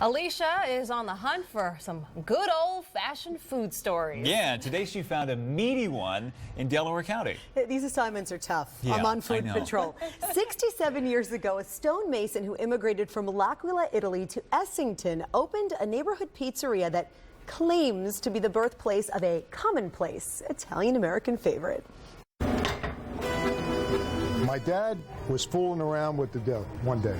Alicia is on the hunt for some good old-fashioned food stories. Yeah, today she found a meaty one in Delaware County. These assignments are tough. Yeah, I'm on food patrol. 67 years ago, a stonemason who immigrated from L'Aquila, Italy to Essington opened a neighborhood pizzeria that claims to be the birthplace of a commonplace Italian-American favorite. My dad was fooling around with the dough one day,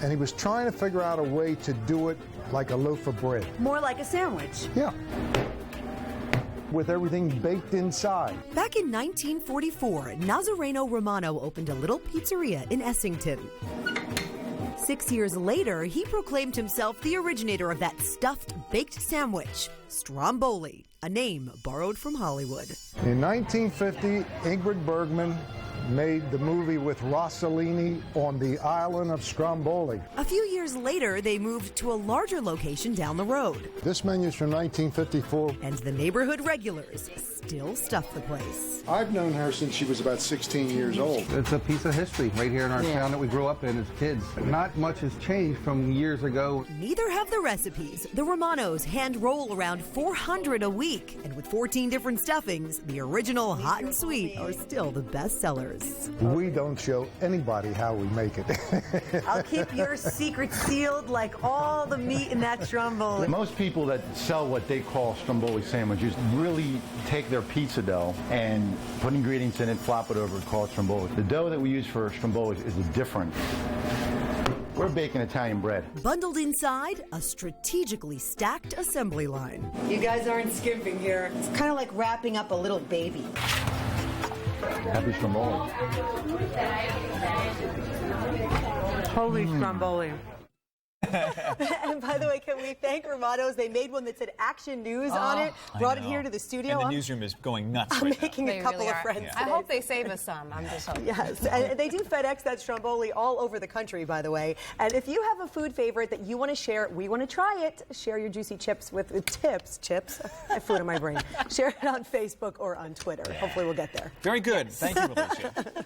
and he was trying to figure out a way to do it like a loaf of bread. More like a sandwich. Yeah. With everything baked inside. Back in 1944, Nazareno Romano opened a little pizzeria in Essington. 6 years later, he proclaimed himself the originator of that stuffed baked sandwich, Stromboli, a name borrowed from Hollywood. In 1950, Ingrid Bergman made the movie with Rossellini on the island of Stromboli. A few years later, they moved to a larger location down the road. This menu's from 1954. And the neighborhood regulars still stuff the place. I've known her since she was about 16 years old. It's a piece of history right here in our town that we grew up in as kids. Not much has changed from years ago. Neither have the recipes. The Romanos hand roll around 400 a week. And with 14 different stuffings, the original hot and sweet are still the best sellers. We don't show anybody how we make it. I'll keep your secret sealed like all the meat in that Stromboli. Most people that sell what they call Stromboli sandwiches really take their pizza dough and put ingredients in it, flop it over, call it Stromboli. The dough that we use for Stromboli is different. We're baking Italian bread. Bundled inside, a strategically stacked assembly line. You guys aren't skimping here. It's kind of like wrapping up a little baby. Happy Stromboli. Holy Stromboli. And by the way, can we thank Romanos? They made one that said Action News on it, brought it here to the studio. And the newsroom is going nuts I'm right making now. a couple really of are. friends. I hope they save us some. I'm just hoping. Yes, and they do FedEx that Stromboli all over the country, by the way. And if you have a food favorite that you want to share, we want to try it. Share your juicy chips with chips. I have food in my brain. Share it on Facebook or on Twitter. Hopefully we'll get there. Very good. Thank you, Alicia.